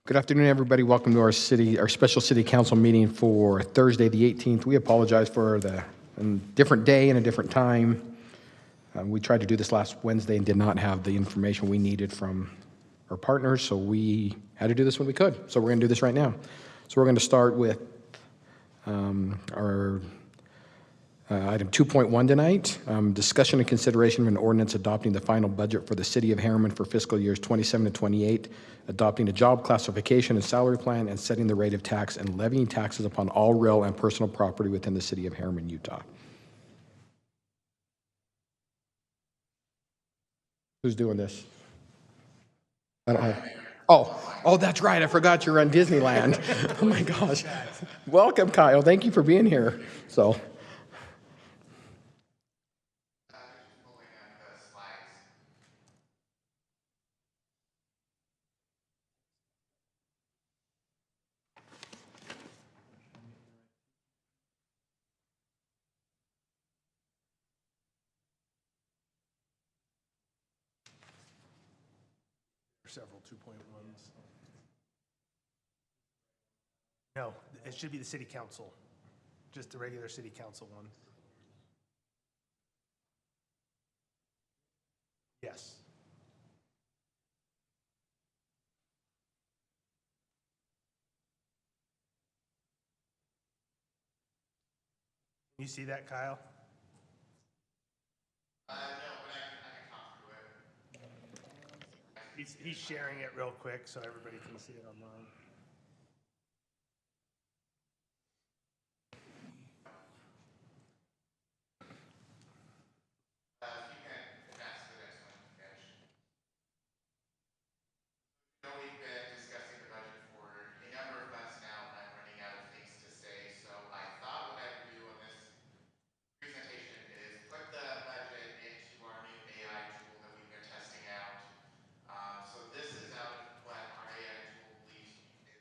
Good afternoon, everybody. Welcome to our special city council meeting for Thursday, the 18th. We apologize for the different day and a different time. We tried to do this last Wednesday and did not have the information we needed from our partners, so we had to do this when we could. So we're going to do this right now. So we're going to start with our item 2.1 tonight, discussion and consideration of an ordinance adopting the final budget for the city of Harriman for fiscal years 27 to 28, adopting a job classification and salary plan, and setting the rate of tax and levying taxes upon all real and personal property within the city of Harriman, Utah. Who's doing this? I don't have. Oh, that's right. I forgot you're on Disneyland. Oh my gosh. Welcome, Kyle. Thank you for being here. So. Several 2.1s. No, it should be the city council, just the regular city council one. Yes. Can you see that, Kyle? No, but I can talk through it. He's sharing it real quick so everybody can see it online. If you can advance to the next one, Mitch. I know we've been discussing the budget for a number of months now, and I'm running out of things to say. So I thought what I would do on this presentation is put the budget into our new AI tool that we've been testing out. So this is out of what our AI tool believes we can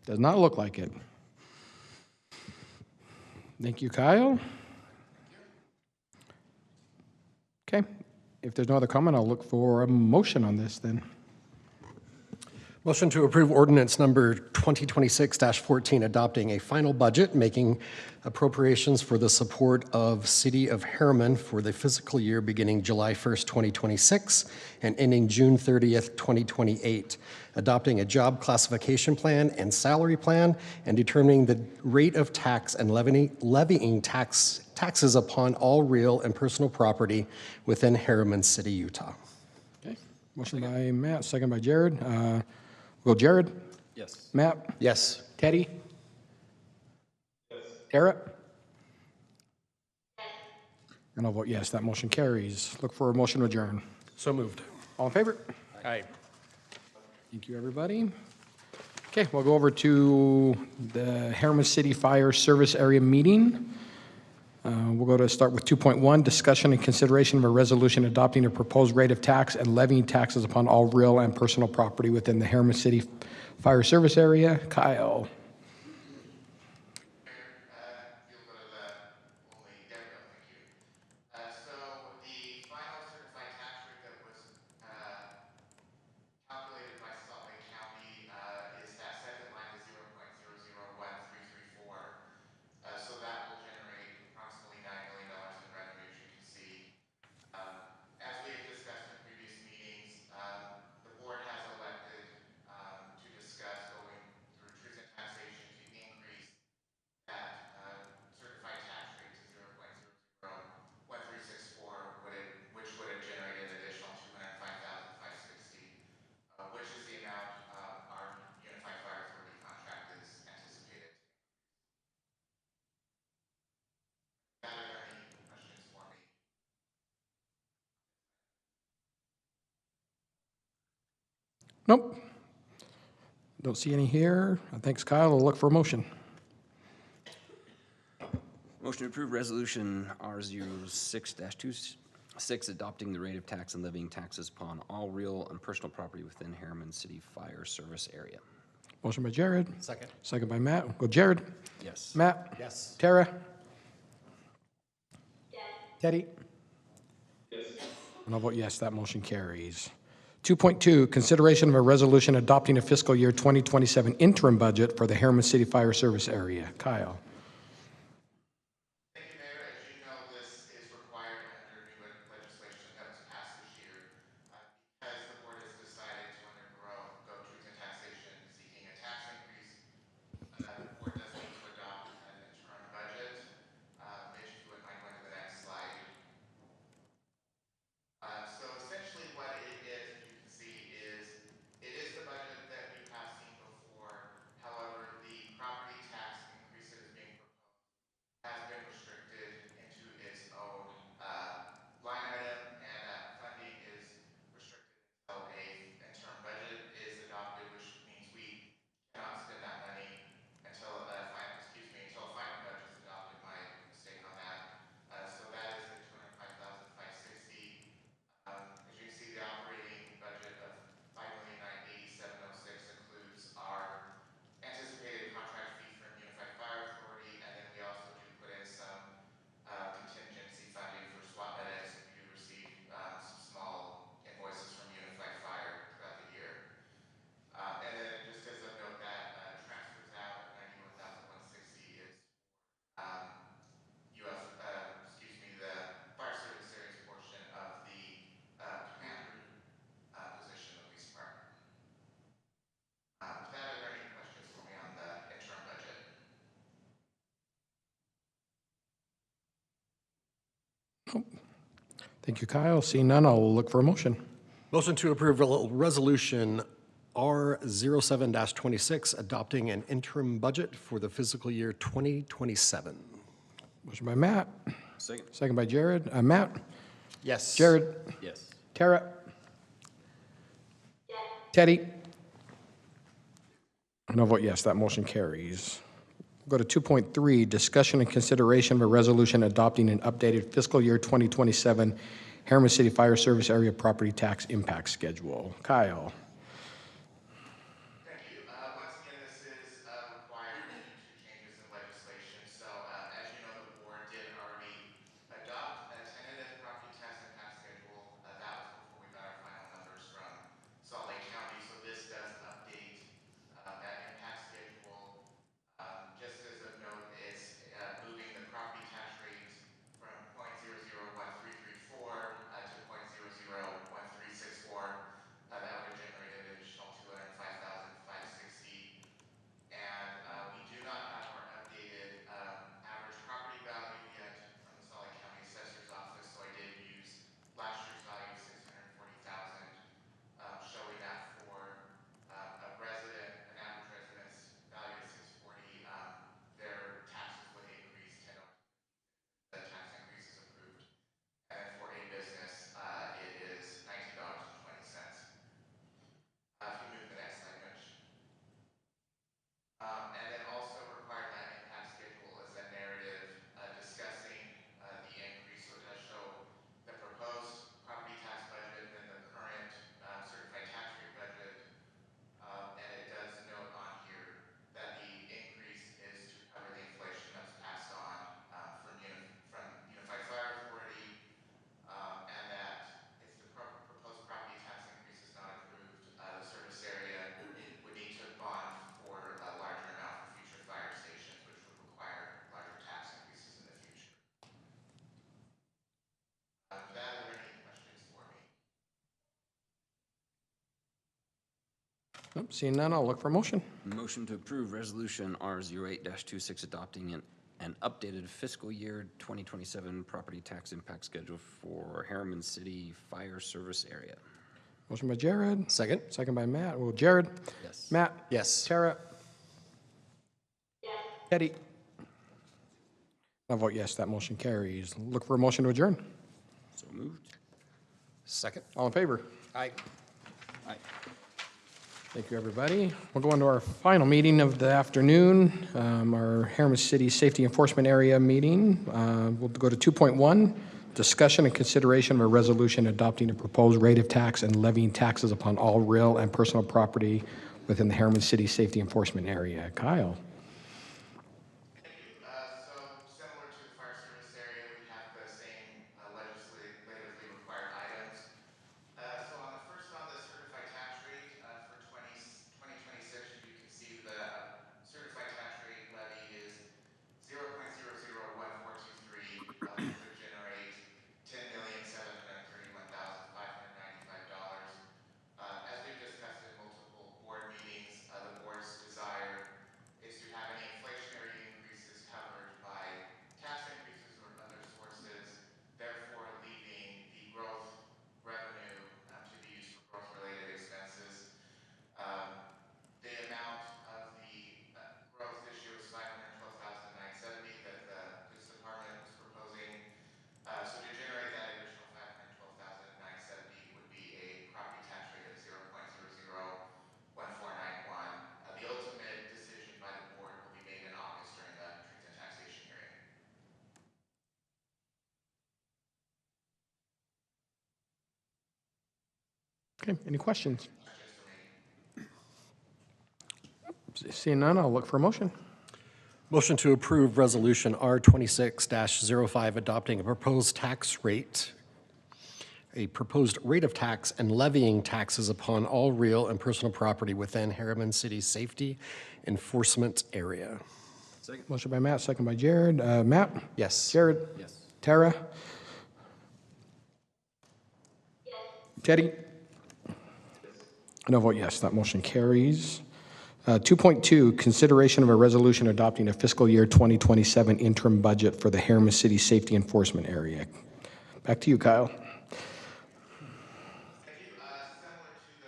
Does not look like it. Thank you, Kyle. Okay, if there's no other comment, I'll look for a motion on this then. Motion to approve ordinance number 2026-14, adopting a final budget, making appropriations for the support of City of Harriman for the fiscal year beginning July 1st, 2026, and ending June 30th, 2028, adopting a job classification plan and salary plan, and determining the rate of tax and levying taxes upon all real and personal property within Harriman City, Utah. Okay, motion by Matt, second by Jared. Will Jared? Yes. Matt? Yes. Teddy? Yes. Tara? And I'll vote yes, that motion carries. Look for a motion to adjourn. So moved. All in favor? Aye. Thank you, everybody. Okay, we'll go over to the Harriman City Fire Service Area meeting. We'll start with 2.1, discussion and consideration of a resolution adopting a proposed rate of tax and levying taxes upon all real and personal property within the Harriman City Fire Service Area. Kyle. You'll go to the only, there we go, thank you. So the final certified tax rate that was calculated by Salt Lake County is that second line is 0.001334. So that will generate approximately $9 million in revenue, as you can see. As we have discussed in previous meetings, the board has elected to discuss going through truth and taxation to increase that certified tax rate to 0.001364, which would have generated an additional $205,560, which is the amount our Unified Fire Authority contract is anticipated. Are there any questions for me? Nope. Don't see any here. Thanks, Kyle. I'll look for a motion. Motion to approve resolution R06-26, adopting the rate of tax and levying taxes upon all real and personal property within Harriman City Fire Service Area. Motion by Jared. Second. Second by Matt. Go Jared. Yes. Matt. Yes. Tara. Yes. Teddy. Yes. And I'll vote yes, that motion carries. 2.2, consideration of a resolution adopting a fiscal year 2027 interim budget for the Harriman City Fire Service Area. Kyle. Thank you, Mayor. As you know, this is required under new legislation that was passed this year. Because the board has decided to go truth and taxation seeking a tax increase, the board does need to adopt an interim budget. If you wouldn't mind going to the next slide. So essentially what it is, as you can see, it is the budget that we have seen before. However, the property tax increase that is being proposed has been restricted into its own line item, and that funding is restricted until a interim budget is adopted, which means we cannot spend that money until until a final budget is adopted. My mistake on that. So that is the $205,560. As you can see, the operating budget of $5,987,06 includes our anticipated contract fee from Unified Fire Authority, and then we also do put in some contingency funding for SWAT medics. We do receive some small invoices from Unified Fire throughout the year. And then just as a note, that transfers out $91,160 is the fire service areas portion of the commander position of the police department. With that, are there any questions for me on the interim budget? Thank you, Kyle. Seeing none, I'll look for a motion. Motion to approve resolution R07-26, adopting an interim budget for the fiscal year 2027. Motion by Matt. Second. Second by Jared. Matt. Yes. Jared. Yes. Tara. Yes. Teddy. And I'll vote yes, that motion carries. We'll go to 2.3, discussion and consideration of a resolution adopting an updated fiscal year 2027 Harriman City Fire Service Area Property Tax Impact Schedule. Kyle. Thank you. Once again, this is Nope, seeing none, I'll look for a motion. Motion to approve Resolution R08-26 adopting an updated fiscal year 2027 property tax impact schedule for Harriman City Fire Service Area. Motion by Jared, Second? second by Matt. Well, Jared? Yes. Matt? Yes. Tara? Teddy? I'll vote yes, that motion carries. Look for a motion to adjourn. So moved. Second? All in favor? Aye. Aye. Thank you, everybody. We'll go on to our final meeting of the afternoon, our Harriman City Safety Enforcement Area meeting. We'll go to 2.1, discussion and consideration of a resolution adopting a proposed rate of tax and levying taxes upon all real and personal property within the Harriman City Safety Enforcement Area. Kyle? So similar to the fire service area, we have the same legislatively required items. So on the first on the certified tax rate for 2026, you can see the certified tax rate levy is 0.001423, which would generate $10,731,595. As we've discussed in multiple board meetings, the board's desire is to have any inflationary increases covered by tax increases or other sources, therefore leaving the growth revenue to be used for growth-related expenses. The amount of the growth this year was $512,970 that the police department was proposing. So to generate that additional $512,970 would be a property tax rate of 0.001491. The ultimate decision by the board will be made in August during the truth and taxation hearing. Okay, any questions? Questions for me? Seeing none, I'll look for a motion. Motion to approve Resolution R26-05 adopting a proposed rate of tax and levying taxes upon all real and personal property within Harriman City Safety Enforcement Area. Second. Motion by Matt, second by Jared. Matt? Yes. Jared? Yes. Tara? Teddy? And I'll vote yes, that motion carries. 2.2, consideration of a resolution adopting a fiscal year 2027 interim budget for the Harriman City Safety Enforcement Area. Back to you, Kyle. Thank you. Similar to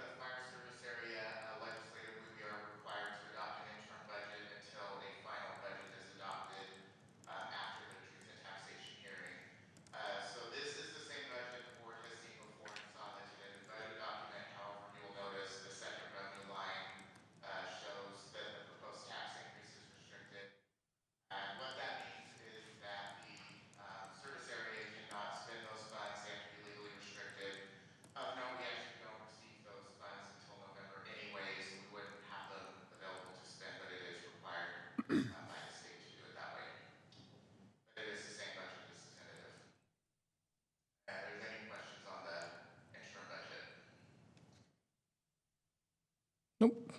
the fire service area, legislatively, we are required to adopt an interim budget until a final budget is adopted after the truth and taxation hearing. So this is the same budget the board has seen before and saw in the tentative budget document. However, you will notice the second revenue line shows that the proposed tax increase is restricted. And what that means is that the service area cannot spend those funds. They have to be legally restricted. No, we actually don't receive those funds until November anyway, so we wouldn't have them available to spend, but it is required by the state to do it that way. But it is the same budget as the tentative. If there's any questions on the interim budget. Nope.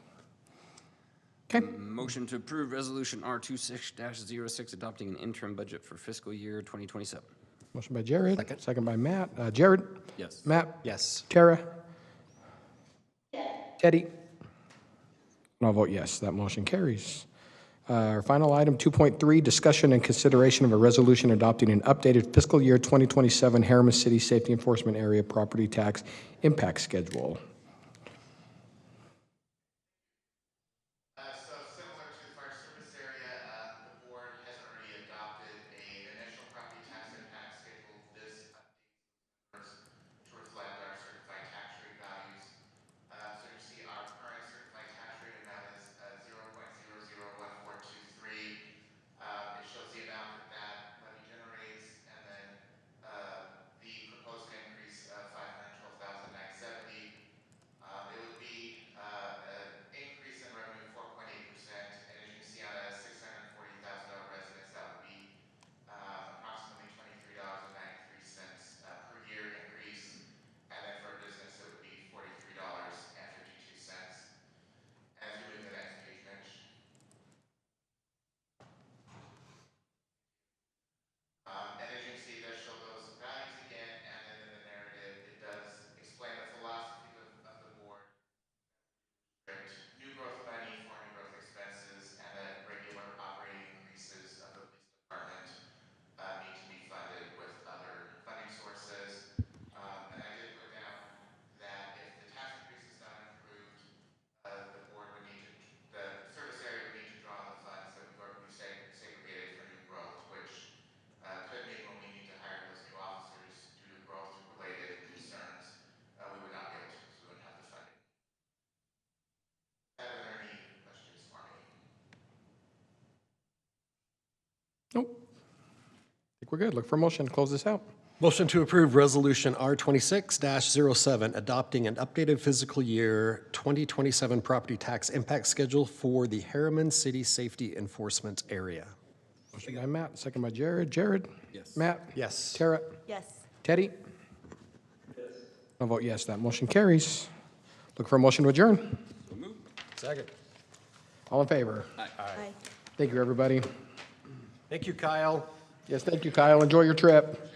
Okay, Motion to approve Resolution R26-06 adopting an interim budget for fiscal year 2027. motion by Jared, second by Matt. Jared? Yes. Matt? Yes. Tara? Teddy? And I'll vote yes, that motion carries. Our final item, 2.3, discussion and consideration of a resolution adopting an updated fiscal year 2027 Harriman City Safety Enforcement Area property tax impact schedule. So similar to the fire service area, the board has already adopted an initial property tax impact schedule. This updates to reflect our certified tax rate values. So you see our current certified tax rate amount is 0.001423. It shows the amount that levy generates, and then the proposed increase of $512,970. we're good. Look for a motion to close this out. Motion to approve Resolution R26-07, adopting an updated fiscal year 2027 property tax impact schedule for the Harriman City Safety Enforcement Area. Motion by Matt, second by Jared. Jared? Yes. Matt? Yes. Tara? Yes. Teddy? Yes. I'll vote yes, that motion carries. Look for a motion to adjourn. Second. All in favor? Aye. Thank you, everybody. Thank you, Kyle. Yes, thank you, Kyle. Enjoy your trip.